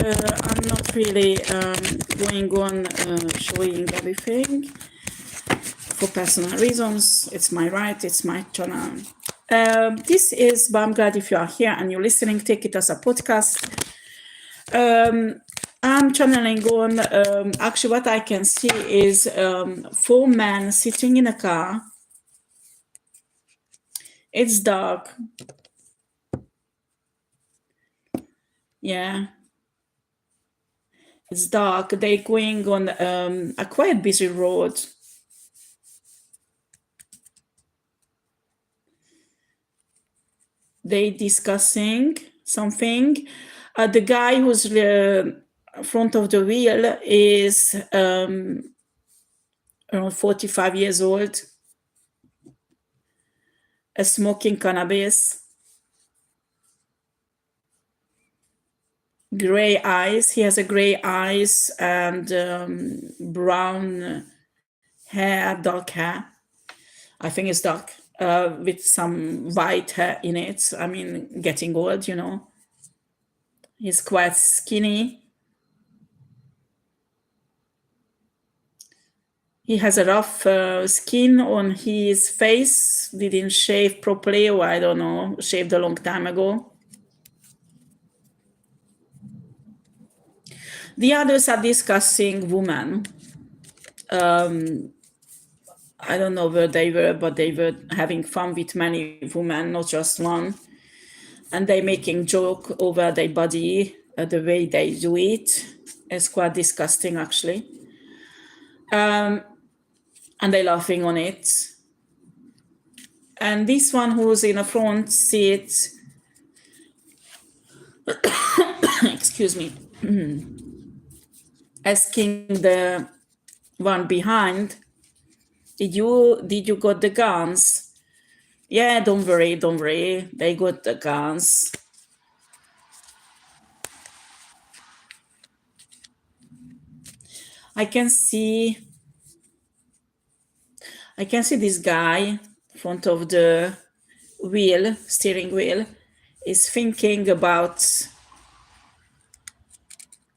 I'm not really going on showing everything for personal reasons. It's my right, it's my channel. This is, but I'm glad if you are here and you're listening, take it as a podcast. I'm channeling on, actually what I can see is 4 men sitting in a car. It's dark. Yeah. It's dark. They're going on a quite busy road. They discussing something. The guy who's front of the wheel is around 45 years old, smoking cannabis, gray eyes. He has a gray eyes and brown hair, dark hair. I think it's dark, with some white hair in it. I mean, getting old, you know. He's quite skinny. He has a rough skin on his face. Didn't shave properly, or I don't know, shaved a long time ago. The others are discussing women. I don't know where they were, but they were having fun with many women, not just one. And they making joke over their body, the way they do it. It's quite disgusting, actually. And they laughing on it. And this one who's in a front seat, excuse me, asking the one behind, did you got the guns? Yeah, don't worry, they got the guns. I can see this guy in front of the wheel, steering wheel, is thinking about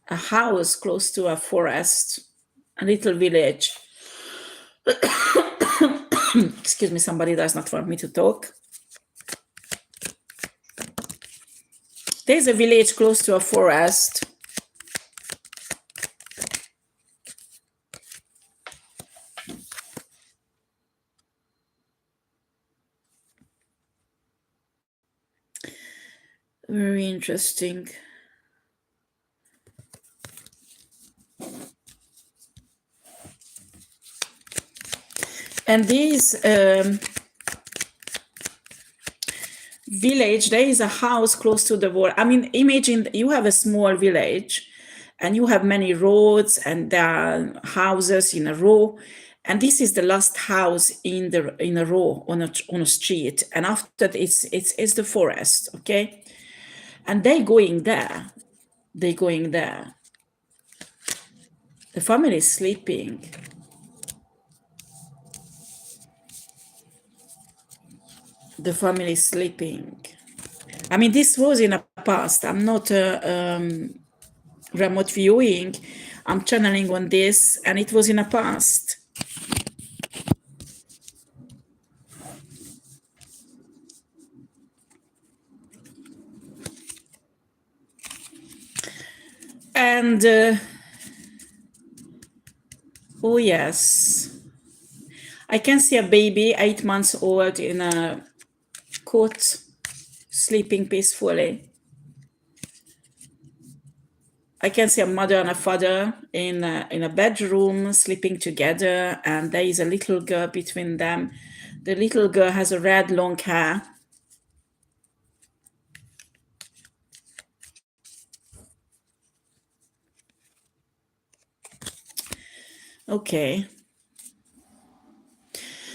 a house close to a forest, a little village. Excuse me, somebody does not want me to talk. There's a village close to a forest. Very interesting. And this village, there is a house close to the wall. I mean, imagine you have a small village and you have many roads and there are houses in a row. And this is the last house in a row on a street. And after it's the forest, okay? And they're going there. The family is sleeping. The family is sleeping. I mean, this was in the past. I'm not remote viewing. I'm channeling on this, and it was in the past. And, oh yes, I can see a baby, 8 months old, in a cot, sleeping peacefully. I can see a mother and a father in a bedroom sleeping together, and there is a little girl between them. The little girl has a red long hair. Okay.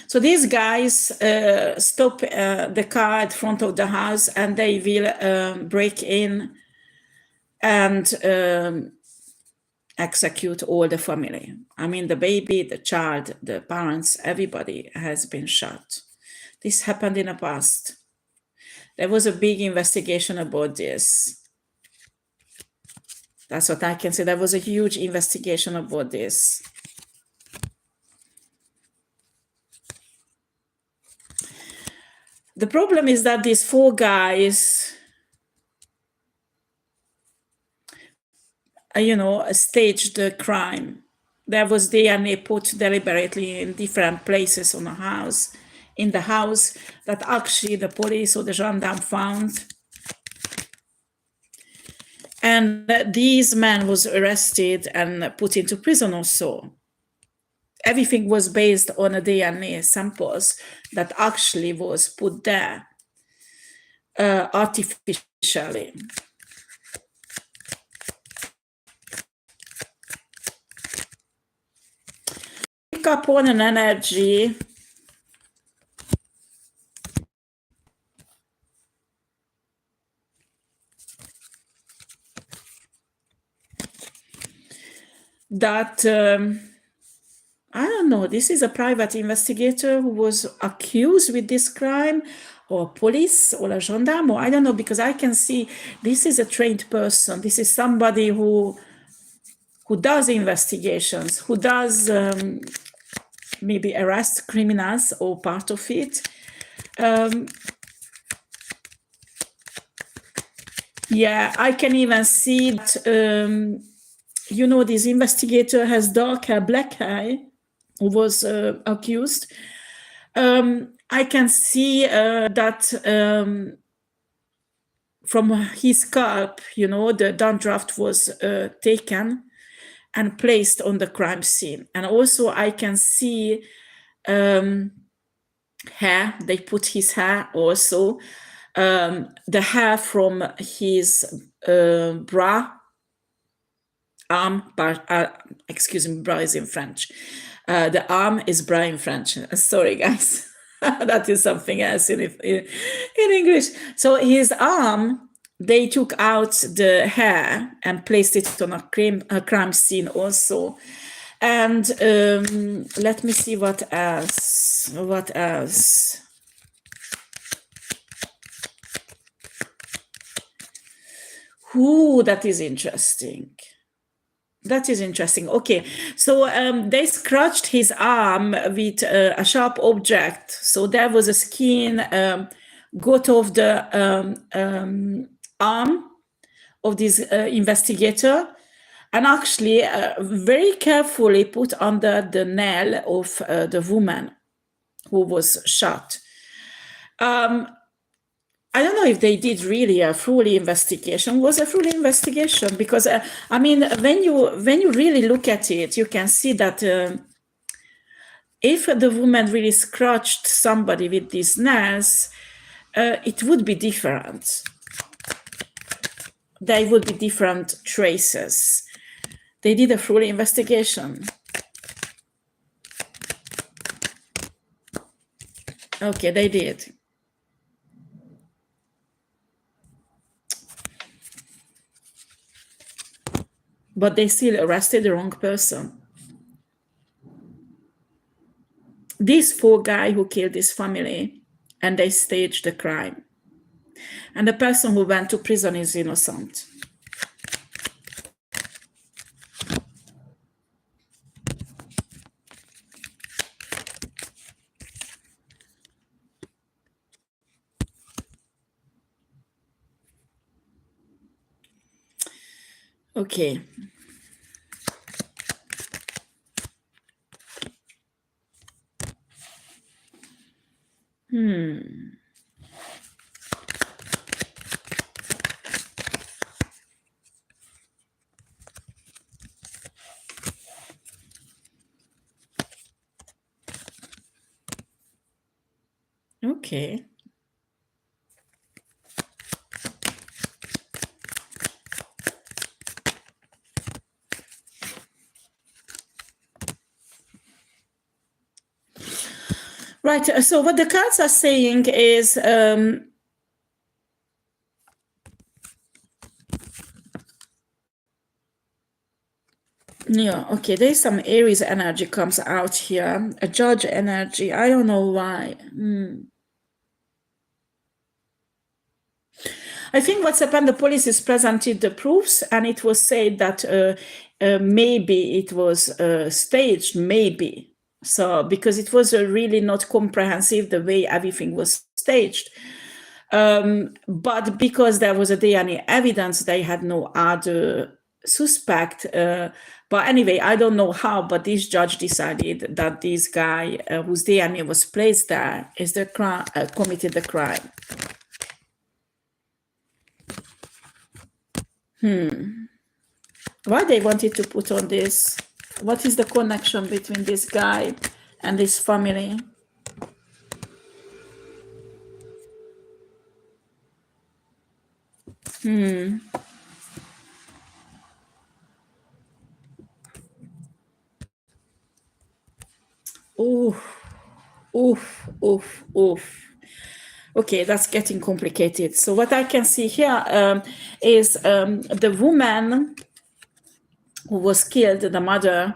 So these guys stop the car in front of the house, and they will break in and execute all the family. I mean, the baby, the child, the parents, everybody has been shot. This happened in the past. There was a big investigation about this. That's what I can say. There was a huge investigation about this. The problem is that these four guys, staged the crime. There was DNA put deliberately in different places on a house, in the house, that actually the police or the gendarme found. And these men was arrested and put into prison also. Everything was based on a DNA samples that actually was put there artificially. Pick up on an energy that I don't know, this is a private investigator who was accused with this crime, or police, or a gendarme, or I don't know, because I can see this is a trained person. This is somebody who does investigations, who does maybe arrest criminals or part of it. Yeah, I can even see that, this investigator has dark hair, black hair, who was accused. I can see that from his scalp, the downdraft was taken and placed on the crime scene. And also I can see hair, they put his hair also, the hair from his bra, arm, excuse me, bra is in French. The arm is bra in French. Sorry, guys. That is something else in English. So his arm, they took out the hair and placed it on a crime scene also. And let me see what else. What else? Ooh, that is interesting. That is interesting. Okay, so they scratched his arm with a sharp object. So there was a skin got off the arm of this investigator, and actually very carefully put under the nail of the woman who was shot. I don't know if they did really a full investigation. Was a full investigation, because when you really look at it, you can see that if the woman really scratched somebody with these nails, it would be different. There would be different traces. They did a full investigation. Okay, they did. But they still arrested the wrong person. These four guys who killed this family, and they staged the crime. And the person who went to prison is innocent. Okay. Okay. Right. So what the cards are saying is yeah, okay, there's some Aries energy comes out here, a judge energy. I don't know why. I think what's happened, the police has presented the proofs, and it was said that maybe it was staged, maybe. So, because it was really not comprehensive the way everything was staged. But because there was a DNA evidence, they had no other suspect. But anyway, I don't know how, but this judge decided that this guy whose DNA was placed there is the crime, committed the crime. Why they wanted to put on this? What is the connection between this guy and this family? Oof, oof, oof, oof. Okay, that's getting complicated. So what I can see here is the woman who was killed, the mother.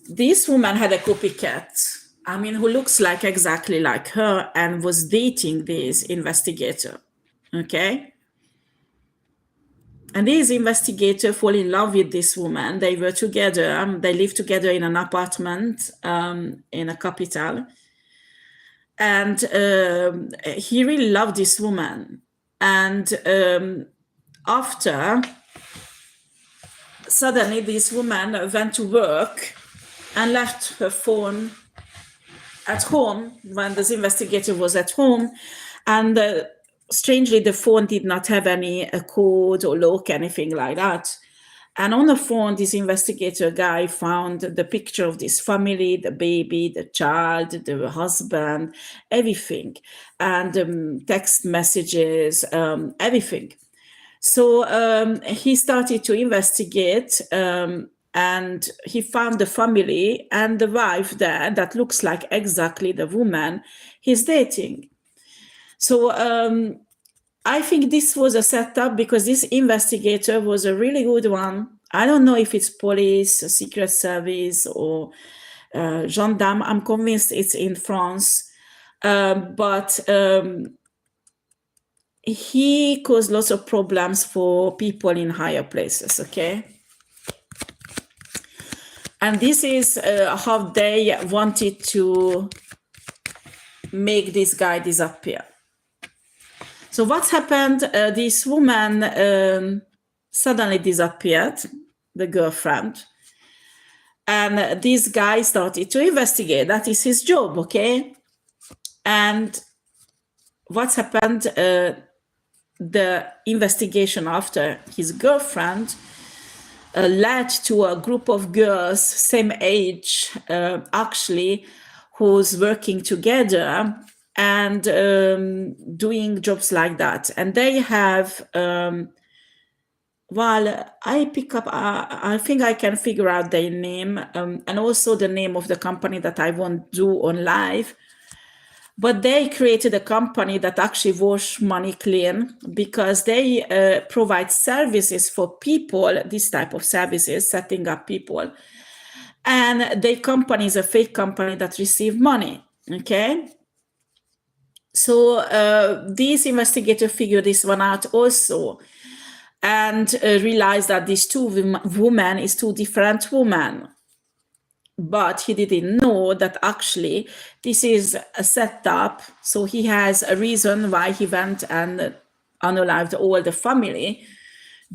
This woman had a copycat, I mean, who looks like exactly like her and was dating this investigator, okay? And this investigator fall in love with this woman. They were together. They lived together in an apartment in a capital. And he really loved this woman. And after, suddenly this woman went to work and left her phone at home when this investigator was at home. And strangely, the phone did not have any code or lock, anything like that. And on the phone, this investigator guy found the picture of this family, the baby, the child, the husband, everything, and text messages, everything. So he started to investigate, and he found the family and the wife there that looks like exactly the woman he's dating. So I think this was a setup because this investigator was a really good one. I don't know if it's police, secret service, or gendarme. I'm convinced it's in France. But he caused lots of problems for people in higher places, okay? And this is how they wanted to make this guy disappear. So what's happened? This woman suddenly disappeared, the girlfriend, and this guy started to investigate. That is his job, okay? And what's happened? The investigation after his girlfriend led to a group of girls, same age, actually, who's working together and doing jobs like that. And they have, well, I pick up, I think I can figure out their name and also the name of the company that I won't do on live. But they created a company that actually wash money clean because they provide services for people, this type of services, setting up people. And their company is a fake company that receive money, okay? So these investigators figured this one out also and realized that these two women is two different women. But he didn't know that actually this is a setup. So he has a reason why he went and unalived all the family,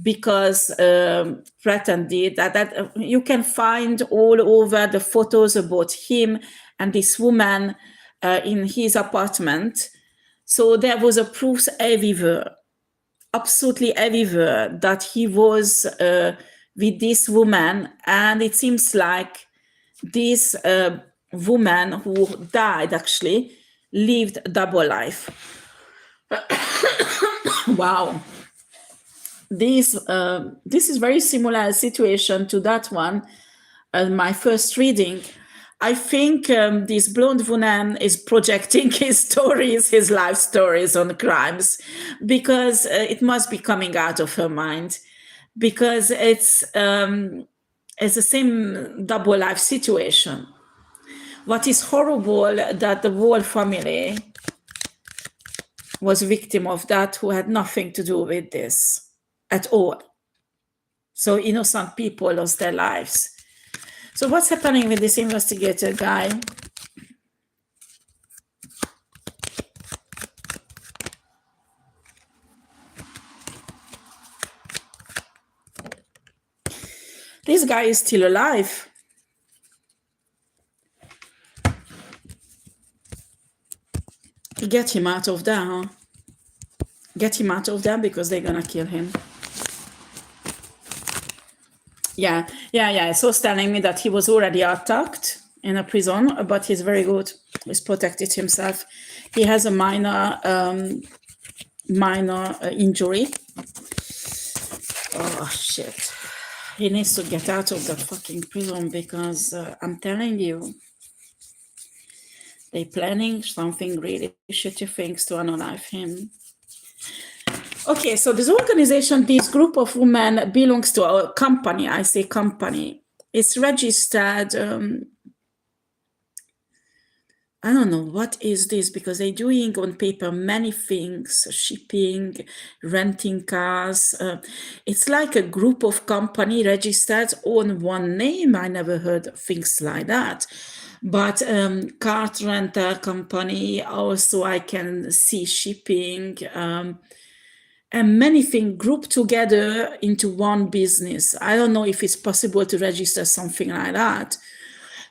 because pretended that you can find all over the photos about him and this woman in his apartment. So there was a proof everywhere, absolutely everywhere, that he was with this woman. And it seems like this woman who died actually lived a double life. Wow. This is very similar situation to that one, my first reading. I think this blonde woman is projecting his stories, his life stories on crimes, because it must be coming out of her mind, because it's the same double life situation. What is horrible that the whole family was victim of that, who had nothing to do with this at all. So innocent people lost their lives. So what's happening with this investigator guy? This guy is still alive. Get him out of there, huh? Get him out of there, because they're gonna kill him. Yeah. So it's telling me that he was already attacked in a prison, but he's very good. He's protected himself. He has a minor injury. Oh, shit. He needs to get out of that fucking prison, because I'm telling you, they're planning something really shitty things to unalive him. Okay, so this organization, this group of women belongs to a company. I say company. It's registered. I don't know what is this, because they're doing on paper many things: shipping, renting cars. It's like a group of company registered on one name. I never heard of things like that. But car rental company, also I can see shipping, and many things grouped together into one business. I don't know if it's possible to register something like that.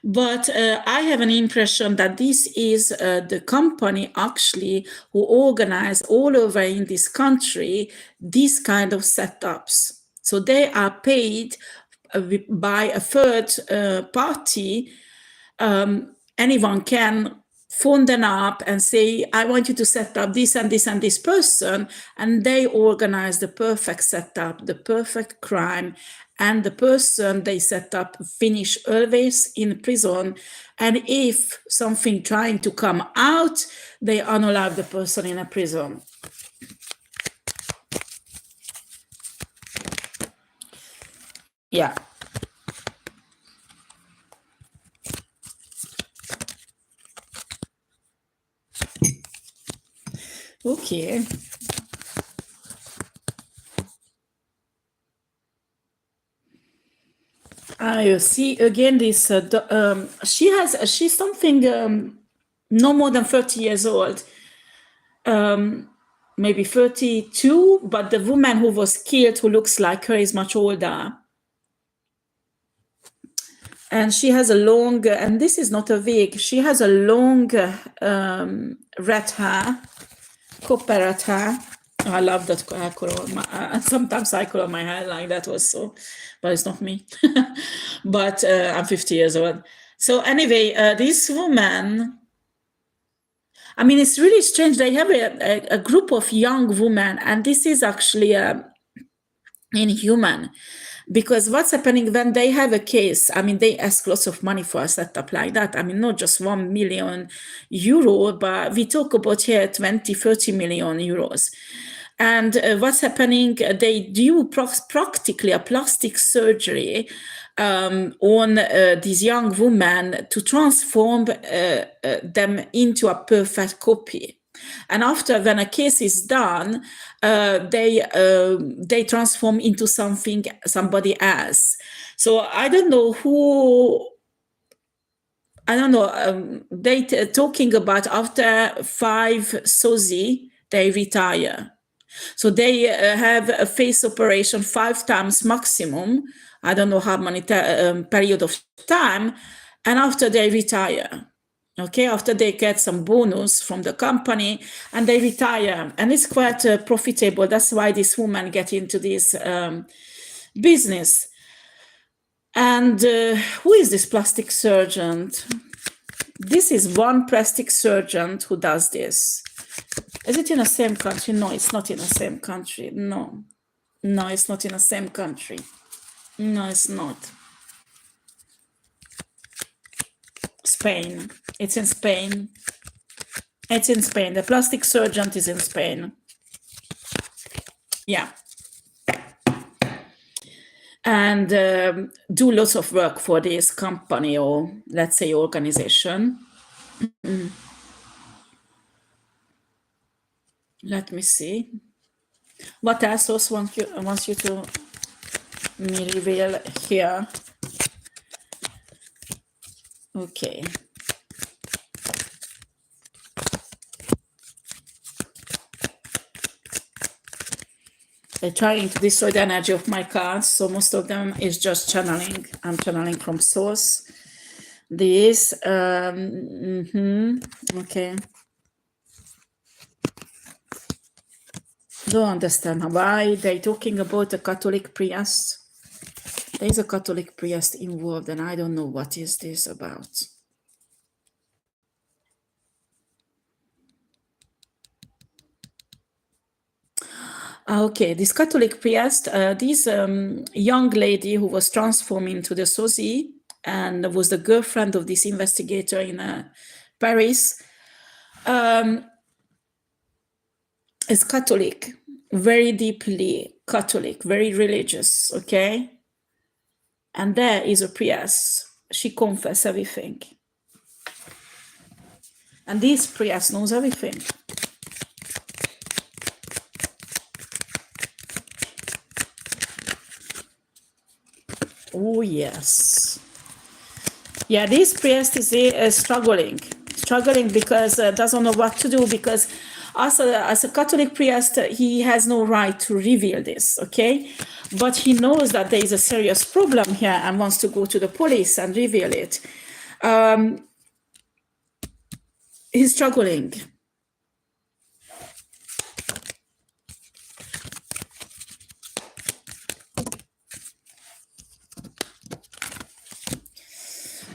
But I have an impression that this is the company actually who organize all over in this country these kind of setups. So they are paid by a third party. Anyone can phone them up and say, I want you to set up this and this and this person, and they organize the perfect setup, the perfect crime, and the person they set up finish always in prison. And if something trying to come out, they unalive the person in a prison. Yeah. Okay. You see again this. She's something no more than 30 years old, maybe 32. But the woman who was killed, who looks like her, is much older, and she has a long. And this is not a wig. She has a long red hair, copper red hair. I love that color. Sometimes I color my hair like that also, but it's not me. But I'm 50 years old. So anyway, this woman, I mean, it's really strange. They have a group of young women, and this is actually inhuman. Because what's happening when they have a case, I mean, they ask lots of money for a setup like that. I mean, not just 1 million euro, but we talk about here 20, 30 million euros. And what's happening, they do practically a plastic surgery on these young women to transform them into a perfect copy. And after, when a case is done, they transform into somebody else. So I don't know who. I don't know. They talking about after 5 SOSI, they retire. So they have a face operation 5 times maximum. I don't know how many period of time, and after they retire. Okay, after they get some bonus from the company and they retire, and it's quite profitable. That's why this woman get into this business. And who is this plastic surgeon? This is one plastic surgeon who does this. Is it in the same country? No, it's not in the same country. No, it's not in the same country. No, it's not. Spain. It's in Spain. It's in Spain. The plastic surgeon is in Spain. Yeah. and do lots of work for this company or, let's say, organization. Let me see. What else wants you to me reveal here? Okay. They're trying to destroy the energy of my cards, so most of them is just channeling. I'm channeling from source. This, okay. Don't understand why they're talking about a Catholic priest. There's a Catholic priest involved, and I don't know what is this about. Okay, this Catholic priest, this young lady who was transformed into the sosie and was the girlfriend of this investigator in Paris, is Catholic, very deeply Catholic, very religious, okay? And there is a priest. She confesses everything. And this priest knows everything. Oh, yes. Yeah, this priest is struggling because doesn't know what to do, because as a Catholic priest, he has no right to reveal this, okay? But he knows that there is a serious problem here and wants to go to the police and reveal it. He's struggling.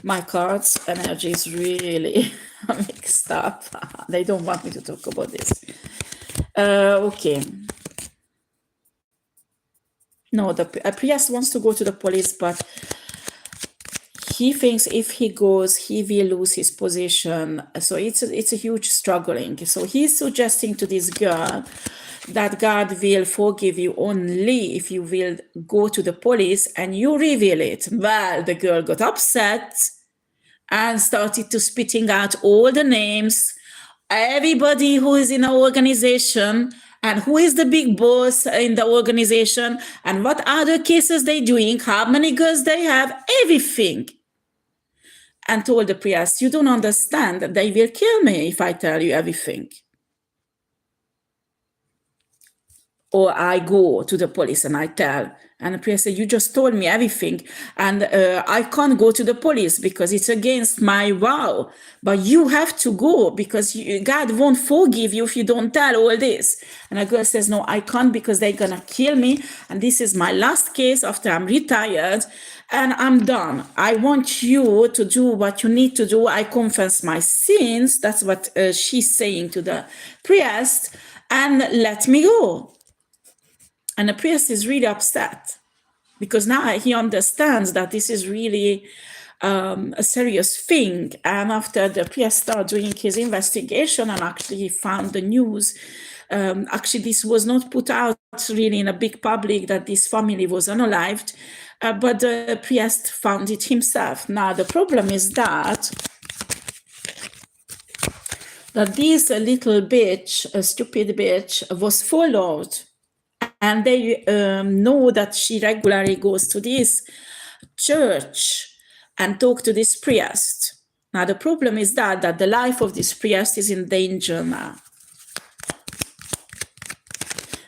My cards' energy is really mixed up. They don't want me to talk about this. Okay. No, a priest wants to go to the police, but he thinks if he goes, he will lose his position. So it's a huge struggling. So he's suggesting to this girl that God will forgive you only if you will go to the police and you reveal it. Well, the girl got upset and started to spitting out all the names, everybody who is in our organization and who is the big boss in the organization and what other cases they doing, how many girls they have, everything. And told the priest, you don't understand, they will kill me if I tell you everything. Or I go to the police and I tell, and the priest said, you just told me everything, and I can't go to the police because it's against my vow, but you have to go because God won't forgive you if you don't tell all this. And the girl says, no, I can't because they're gonna kill me, and this is my last case after I'm retired, and I'm done. I want you to do what you need to do. I confess my sins. That's what she's saying to the priest, and let me go. And the priest is really upset because now he understands that this is really a serious thing. And after the priest started doing his investigation and actually found the news, actually this was not put out really in a big public that this family was unalived, but the priest found it himself. Now the problem is that this little bitch, a stupid bitch, was followed. And they know that she regularly goes to this church and talk to this priest. Now, the problem is that the life of this priest is in danger now.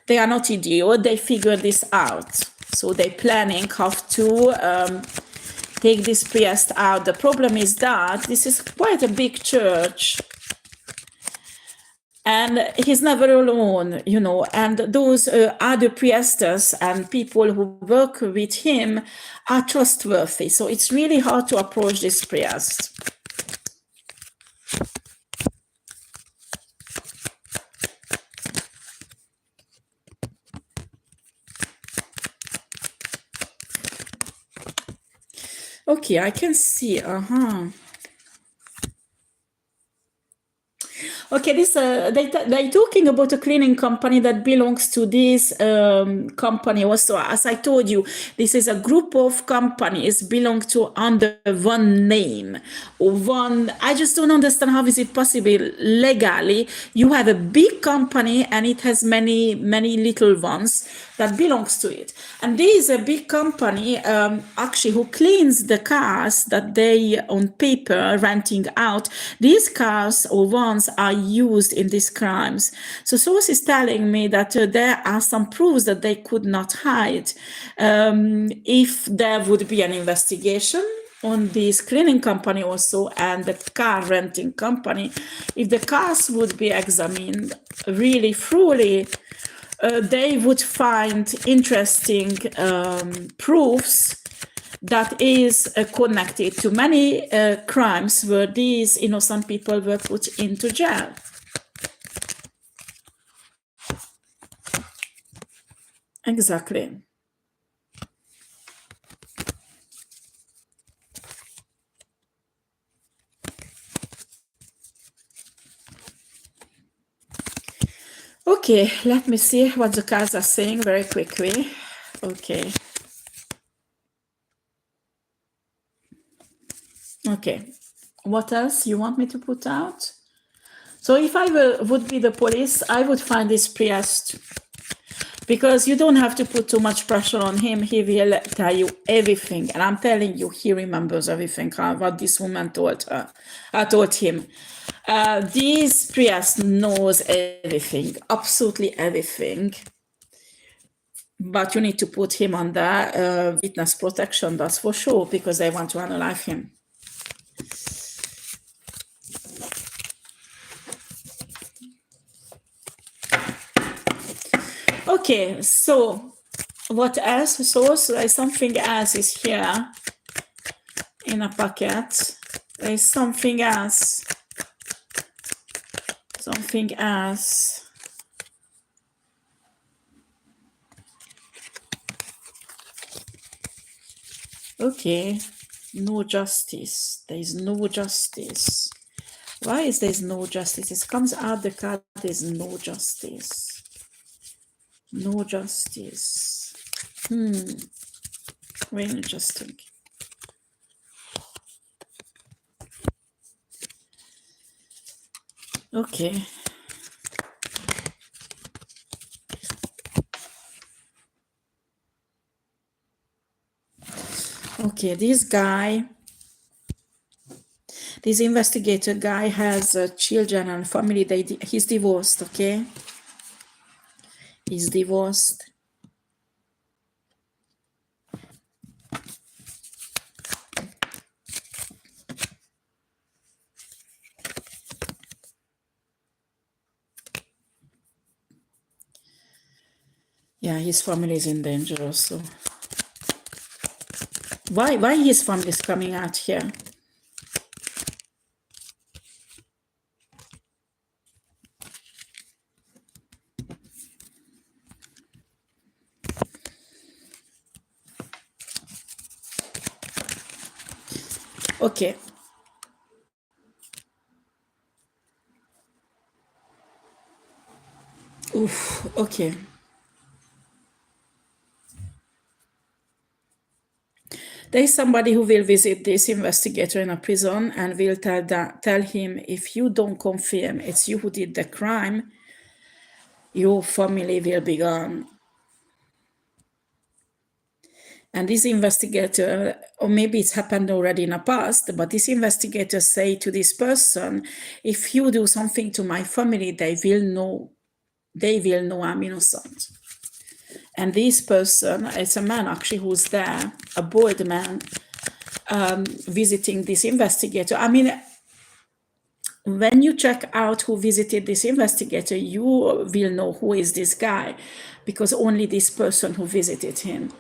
They are not idiots. They figured this out. So they're planning how to take this priest out. The problem is that this is quite a big church. And he's never alone, you know, and those other priestess and people who work with him are trustworthy. So it's really hard to approach this priest. Okay, I can see, Okay, this they talking about a cleaning company that belongs to this company also. As I told you, this is a group of companies belong to under one name, one. I just don't understand how is it possible legally. You have a big company and it has many little ones that belongs to it, and there is a big company actually who cleans the cars that they on paper renting out. These cars or ones are used in these crimes. So source is telling me that there are some proofs that they could not hide. If there would be an investigation on this cleaning company also and the car renting company, if the cars would be examined really thoroughly, they would find interesting proofs that is connected to many crimes where these innocent people were put into jail. Exactly. Okay, let me see what the cards are saying very quickly. Okay. Okay. What else you want me to put out? So if I would be the police, I would find this priest, because you don't have to put too much pressure on him. He will tell you everything. And I'm telling you, he remembers everything, what this woman told her. I told him. This priest knows everything, absolutely everything. But you need to put him under witness protection, that's for sure, because they want to unalive him. Okay, so what else? So there's something else is here in a packet. There's something else. Something else. Okay, no justice. There is no justice. Why is there no justice? It comes out the card, there's no justice. No justice. Very interesting. Okay. Okay, this guy, this investigator guy has children and family. He's divorced, okay? He's divorced. Yeah, his family is in danger also. Why his family is coming out here? Okay. Oof, okay. There is somebody who will visit this investigator in a prison and will tell him, if you don't confirm it's you who did the crime, your family will be gone. And this investigator, or maybe it's happened already in the past, but this investigator say to this person, if you do something to my family, they will know I'm innocent. And this person, it's a man actually who's there, a bold man, visiting this investigator. I mean, when you check out who visited this investigator, you will know who is this guy, because only this person who visited him.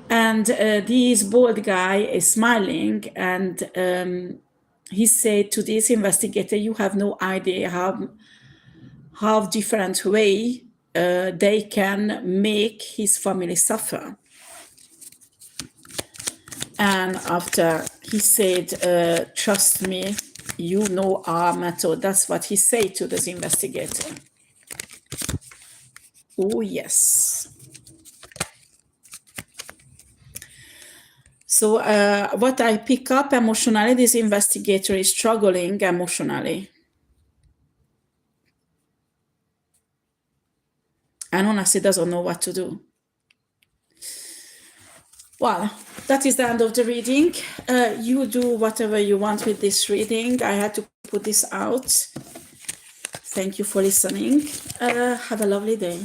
And this bold guy is smiling, and he said to this investigator, you have no idea how different way they can make his family suffer. And after he said, trust me, you know our method. That's what he said to this investigator. Oh, yes. So what I pick up emotionally, this investigator is struggling emotionally. And honestly doesn't know what to do. Well, that is the end of the reading. You do whatever you want with this reading. I had to put this out. Thank you for listening. Have a lovely day.